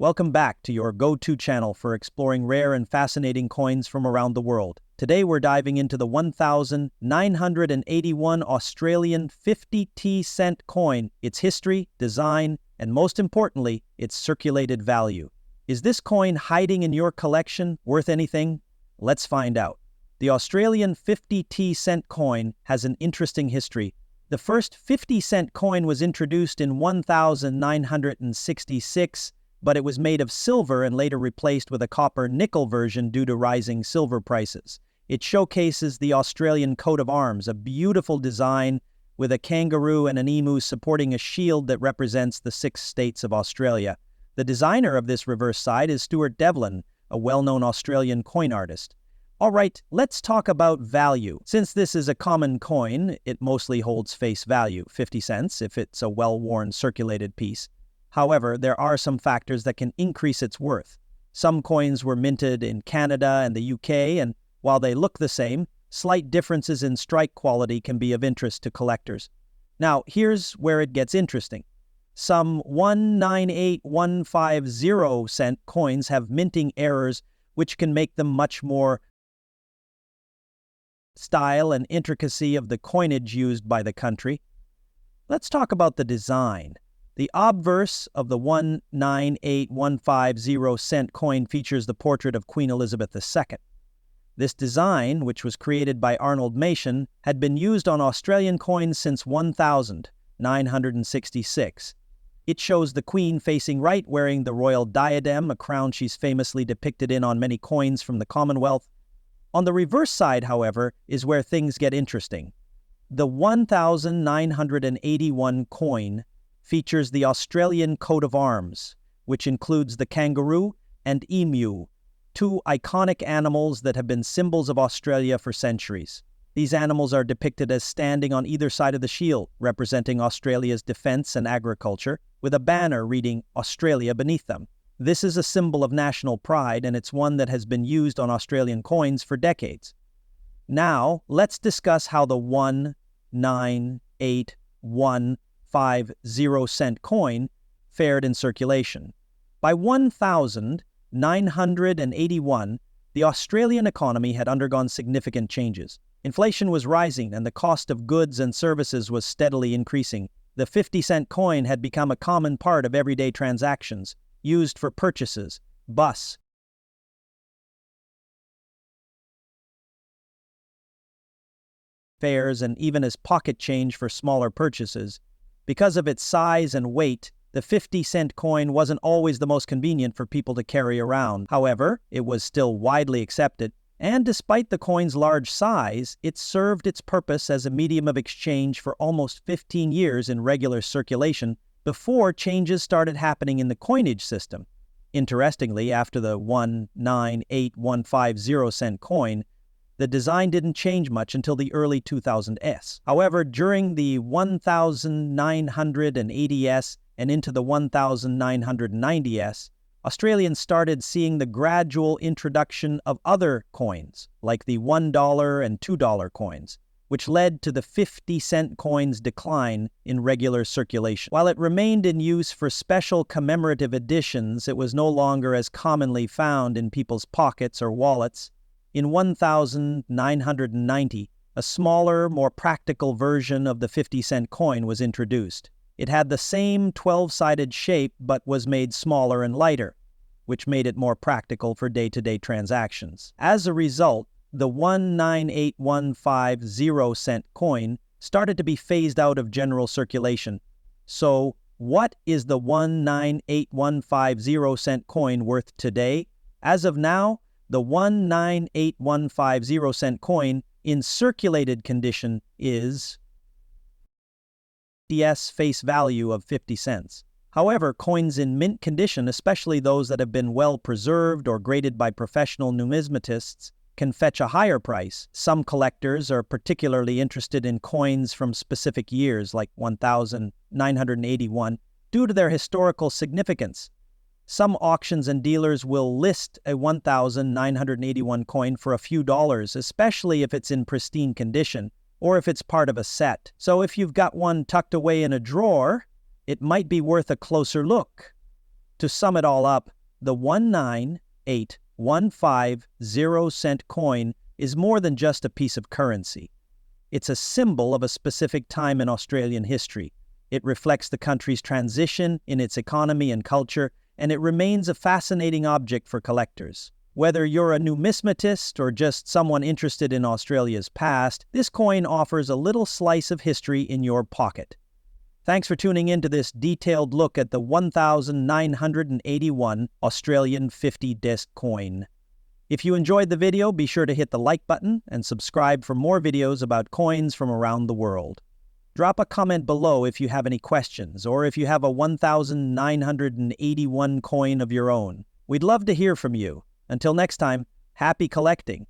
Welcome back to your go-to channel for exploring rare and fascinating coins from around the world. Today we're diving into the 1981 Australian 50t cent coin, its history, design, and most importantly, its circulated value. Is this coin hiding in your collection worth anything? Let's find out. The Australian 50t cent coin has an interesting history. The first 50-cent coin was introduced in 1966, but it was made of silver and later replaced with a copper-nickel version due to rising silver prices. It showcases the Australian coat of arms, a beautiful design with a kangaroo and an emu supporting a shield that represents the 6 states of Australia. The designer of this reverse side is Stuart Devlin, a well-known Australian coin artist. All right, let's talk about value. Since this is a common coin, it mostly holds face value, 50 cents if it's a well-worn circulated piece. However, there are some factors that can increase its worth. Some coins were minted in Canada and the UK, and while they look the same, slight differences in strike quality can be of interest to collectors. Now, here's where it gets interesting. Some 198150 cent coins have minting errors which can make them much more style and intricacy of the coinage used by the country. Let's talk about the design. The obverse of the 198150 cent coin features the portrait of Queen Elizabeth II. This design, which was created by Arnold Machen, had been used on Australian coins since 1966. It shows the Queen facing right, wearing the royal diadem, a crown she's famously depicted in on many coins from the Commonwealth. On the reverse side, however, is where things get interesting. The 1981 coin features the Australian coat of arms, which includes the kangaroo and emu, 2 iconic animals that have been symbols of Australia for centuries. These animals are depicted as standing on either side of the shield, representing Australia's defence and agriculture, with a banner reading Australia beneath them. This is a symbol of national pride, and it's one that has been used on Australian coins for decades. Now, let's discuss how the 198150 cent coin fared in circulation. By 1981, the Australian economy had undergone significant changes. Inflation was rising and the cost of goods and services was steadily increasing. The 50-cent coin had become a common part of everyday transactions, used for purchases, bus fares, and even as pocket change for smaller purchases. Because of its size and weight, the 50-cent coin wasn't always the most convenient for people to carry around. However, it was still widely accepted, and despite the coin's large size, it served its purpose as a medium of exchange for almost 15 years in regular circulation before changes started happening in the coinage system. Interestingly, after the 198150 cent coin, the design didn't change much until the early 2000s. However, during the 1980s and into the 1990s, Australians started seeing the gradual introduction of other coins, like the $1 and $2 coins, which led to the 50-cent coin's decline in regular circulation. While it remained in use for special commemorative editions, it was no longer as commonly found in people's pockets or wallets. In 1990, a smaller, more practical version of the 50-cent coin was introduced. It had the same 12-sided shape but was made smaller and lighter, which made it more practical for day-to-day transactions. As a result, the 198150 cent coin started to be phased out of general circulation. So, what is the 198150 cent coin worth today? As of now, the 198150 cent coin in circulated condition is face value of 50 cents. However, coins in mint condition, especially those that have been well preserved or graded by professional numismatists, can fetch a higher price. Some collectors are particularly interested in coins from specific years, like 1981, due to their historical significance. Some auctions and dealers will list a 1981 coin for a few dollars, especially if it's in pristine condition, or if it's part of a set. So if you've got one tucked away in a drawer, it might be worth a closer look. To sum it all up, the 198,150 coin is more than just a piece of currency. It's a symbol of a specific time in Australian history. It reflects the country's transition in its economy and culture, and it remains a fascinating object for collectors. Whether you're a numismatist or just someone interested in Australia's past, this coin offers a little slice of history in your pocket. Thanks for tuning in to this detailed look at the 1981 Australian 50 disc coin. If you enjoyed the video, be sure to hit the like button and subscribe for more videos about coins from around the world. Drop a comment below if you have any questions, or if you have a 1981 coin of your own. We'd love to hear from you. Until next time, happy collecting!